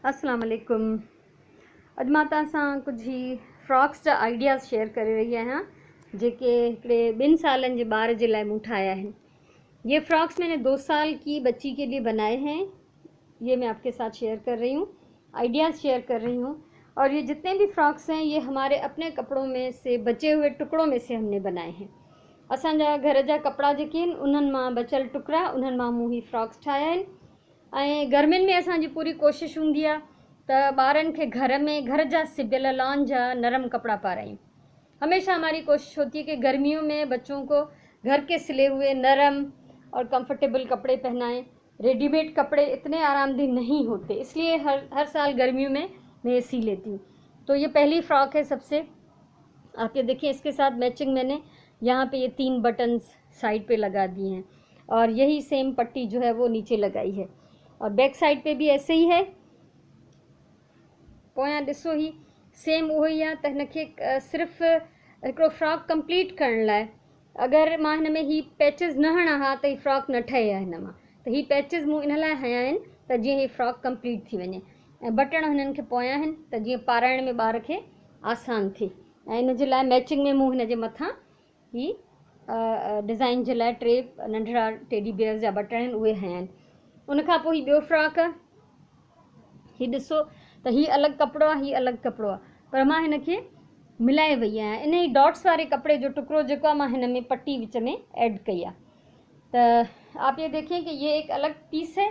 अस्सलाम वालेकुम। अॼु मां तव्हां सां कुझु ही फ्रॉक्स जा आइडियाज़ शेयर करे रही आहियां जेके हिकिड़े 2 सालनि जे ॿार जे लाइ मूं ठाहिया आहिनि। ये फ्रॉक्स मैंने 2 साल की बच्ची के लिए बनाए हैं। ये मैं आपके साथ शेयर कर रही हूँ, आइडियाज़ शेयर कर रही हूँ। और ये जितने भी फ्रॉक्स हैं ये हमारे अपने कपड़ों में से बचे हुए टुकड़ों में से हमने बनाए हैं। असांजा घर जा कपिड़ा जेके आहिनि उन्हनि मां बचियल टुकड़ा, उन्हनि मां मूं ही फ्रॉक्स ठाहिया आहिनि। ऐं गर्मियुनि में असांजी पूरी कोशिशि हूंदी आहे त ॿारनि खे घर में घर जा सिबियल लॉन जा नरम कपड़ा पारायूं। हमेशा हमारी कोशिश होती है कि गर्मियों में बच्चों को घर के सिले हुए नरम और कंफर्टेबल कपड़े पहनाएं। रेडीमेड कपड़े इतने आरामदेह नहीं होते, इसलिए हर साल गर्मियों में मैं ये सी लेती हूँ। तो ये पहली फ़्रॉक है सबसे, आप ये देखिए। इसके साथ मैचिंग मैंने यहाँ पे ये 3 बटन्स साइड पे लगा दिए हैं और यही सेम पट्टी जो है वो नीचे लगाई है। और बैक साइड पे भी ऐसे ही है, पोयां ॾिसो ही सेम उहो ई आहे। त हिनखे सिर्फ़ु हिकिड़ो फ्रॉक कंप्लीट करण लाइ अगरि मां हिन में ही पैचिस न हणा हा त ही फ्रॉक न ठहे आहे हिन मां। त ही पैचिस मूं इन लाइ हया आहिनि त जीअं ही फ्रॉक कंप्लीट थी वञे। ऐं बटण हिननि खे पोयां आहिनि त जीअं पाराइण में ॿार खे आसान थिए। ऐं इन जे लाइ मैचिंग में मूं हिन जे मथां ही डिज़ाइन जे लाइ 3 नंढड़ा टेडी बियर्स जा बटण आहिनि उहे हया आहिनि। उनखां पोइ ही ॿियो फ्रॉक आहे, हीउ ॾिसो त ही अलॻि कपिड़ो आहे, ही अलॻि कपिड़ो आहे, पर मां हिन खे मिलाए वई आहियां। इन ई डॉट्स वारे कपिड़े जो टुकड़ो जेको आहे मां हिन में पट्टी विच में ऐड कई आहे। त आप ये देखें कि ये एक अलग पीस है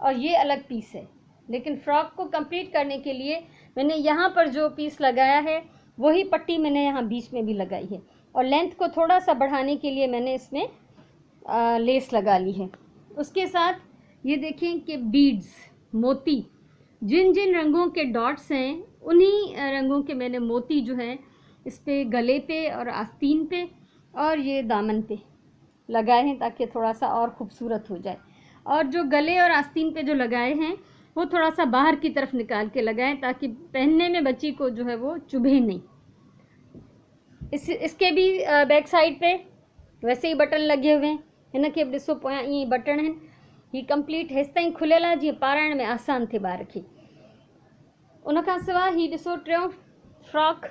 और ये अलग पीस है, लेकिन फ्रॉक को कंप्लीट करने के लिए मैंने यहाँ पर जो पीस लगाया है वही पट्टी मैंने यहाँ बीच में भी लगाई है। और लेंथ को थोड़ा सा बढ़ाने के लिए मैंने इसमें लेस लगा ली है। उसके साथ ये देखें कि बीड्स, मोती, जिन जिन रंगों के डॉट्स हैं उन्हीं रंगों के मैंने मोती जो हैं इस पे गले पे और आस्तीन पे और ये दामन पे लगाए हैं ताकि थोड़ा सा और ख़ूबसूरत हो जाए। और जो गले और आस्तीन पे जो लगाए हैं वो थोड़ा सा बाहर की तरफ निकाल के लगाएं ताकि पहनने में बच्ची को जो है वो चुभे नहीं। इसके भी बैक साइड पे वैसे ही बटन लगे हुए हैं। हिन खे बि ॾिसो पोयां ईअं ई बटण आहिनि। ही कंप्लीट हेसि ताईं खुलियल आहे जीअं पाराइण में आसान थिए ॿार खे। उनखां सवाइ ही ॾिसो टियों फ्रॉक,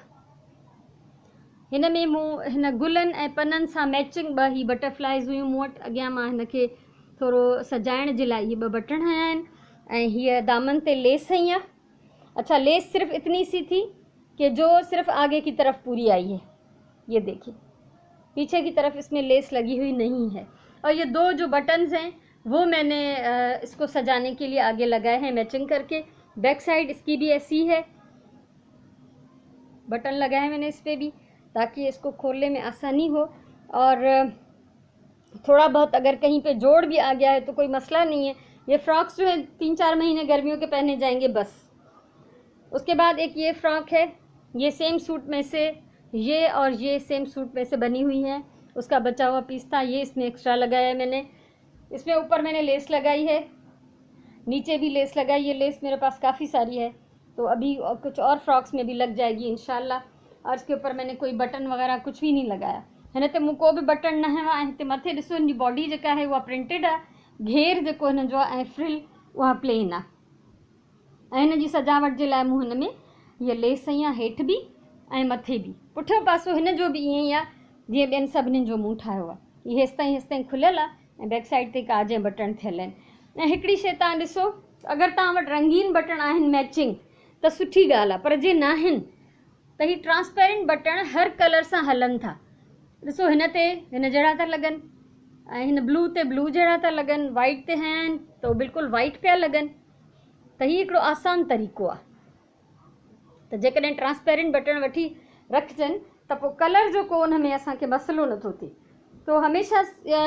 हिन में मूं हिन गुलनि ऐं पननि सां मैचिंग 2 ही बटरफ्लाइज़ हुयूं मूं वटि। अॻियां मां हिन खे थोरो सजाइण जे लाइ इहे 2 बटण हया आहिनि ऐं हीअ दामन ते लेस हई आहे। अच्छा, लेस सिर्फ इतनी सी थी कि जो सिर्फ आगे की तरफ पूरी आई है, ये देखिए, पीछे की तरफ इसमें लेस लगी हुई नहीं है। और ये 2 जो बटन्स हैं वो मैंने इसको सजाने के लिए आगे लगाए हैं मैचिंग करके। बैक साइड इसकी भी ऐसी है, बटन लगाए हैं मैंने इस पर भी ताकि इसको खोलने में आसानी हो। और थोड़ा बहुत अगर कहीं पे जोड़ भी आ गया है तो कोई मसला नहीं है। ये फ्रॉक्स जो है 3-4 महीने गर्मियों के पहने जाएंगे बस। उसके बाद एक ये फ्रॉक है, ये सेम सूट में से ये और ये सेम सूट में से बनी हुई है, उसका बचा हुआ पीस था, ये इसमें एक्स्ट्रा लगाया है मैंने। इसमें ऊपर मैंने लेस लगाई है, नीचे भी लेस लगाई। ये लेस मेरे पास काफ़ी सारी है तो अभी कुछ और फ्रॉक्स में भी लग जाएगी इंशाल्लाह। और इसके ऊपर मैंने कोई बटन वगैरह कुछ भी नहीं लगाया। हिन ते मूं को बि बटन न हयो आहे। हिते मथे ॾिसो हिन जी बॉडी जेका आहे उहा प्रिंटेड आहे, घेर जेको हिन जो आहे ऐं फ्रिल उहा प्लेन आहे। ऐं हिन जी सजावट जे लाइ मूं हिन में हीअ लेस हई आहे, हेठि बि ऐं मथे बि। पुठियों पासो हिन जो बि ईअं ई आहे जीअं ॿियनि सभिनीनि जो मूं ठाहियो आहे। हीअ हेसि ताईं खुलियल आहे ऐं बैक साइड ते काज ऐं बटन थियल आहिनि। ऐं हिकिड़ी शइ तव्हां ॾिसो, अगरि तव्हां वटि रंगीन बटण आहिनि मैचिंग त सुठी ॻाल्हि आहे, पर जे न आहिनि त ही ट्रांसपेरेंट बटण हर कलर सां हलनि था। ॾिसो हिन ते हिन जहिड़ा था लॻनि ऐं हिन ब्लू ते ब्लू जहिड़ा था लॻनि, वाइट ते हया आहिनि त बिल्कुलु वाइट पिया लॻनि। त हीउ हिकिड़ो आसान तरीक़ो आहे त जेकॾहिं ट्रांसपेरेंट बटण वठी रखजनि त पोइ कलर जो को हुन में असांखे मसइलो नथो थिए। तो हमेशा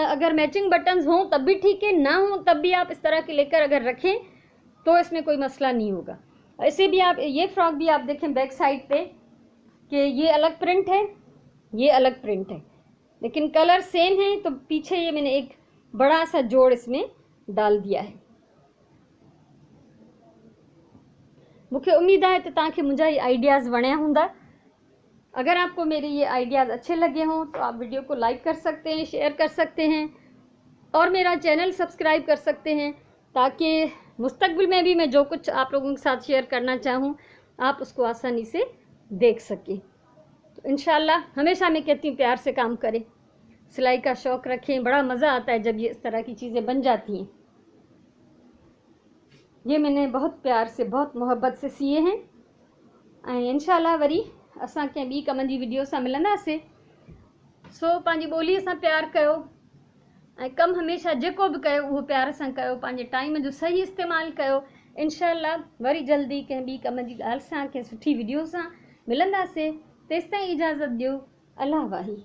अगर मैचिंग बटन्स हों तब भी ठीक है, ना हों तब भी आप इस तरह के लेकर अगर रखें तो इसमें कोई मसला नहीं होगा। ऐसे भी आप ये फ्रॉक भी आप देखें बैक साइड पे कि ये अलग प्रिंट है, ये अलग प्रिंट है, लेकिन कलर सेम है। तो पीछे ये मैंने एक बड़ा सा जोड़ इसमें डाल दिया है। मुझे उम्मीद है तो तव्हांखे मुंहिंजा ये आइडियाज़ वणिया हूंदा। अगर आपको मेरे ये आइडियाज़ अच्छे लगे हों तो आप वीडियो को लाइक कर सकते हैं, शेयर कर सकते हैं और मेरा चैनल सब्सक्राइब कर सकते हैं ताकि मुस्तकबिल में भी मैं जो कुछ आप लोगों के साथ शेयर करना चाहूँ आप उसको आसानी से देख सकें। तो इंशाल्लाह हमेशा मैं कहती हूँ प्यार से काम करें, सिलाई का शौक़ रखें, बड़ा मज़ा आता है जब ये इस तरह की चीज़ें बन जाती हैं। ये मैंने बहुत प्यार से बहुत मोहब्बत से सिए हैं ऐं इंशाल्लाह वरी असां कंहिं ॿी कम जी वीडियो सां मिलंदासीं। सो पंहिंजी ॿोलीअ सां प्यार कयो ऐं कमु हमेशह जेको बि कयो उहो प्यार सां कयो, पंहिंजे टाइम जो सही इस्तेमालु कयो। इंशाल्लाह वरी जल्दी कंहिं ॿी कम जी ॻाल्हि सां कंहिं सुठी वीडियो सां मिलंदासीं। तेसिताईं इजाज़त ॾियो। अल्लाह वाही।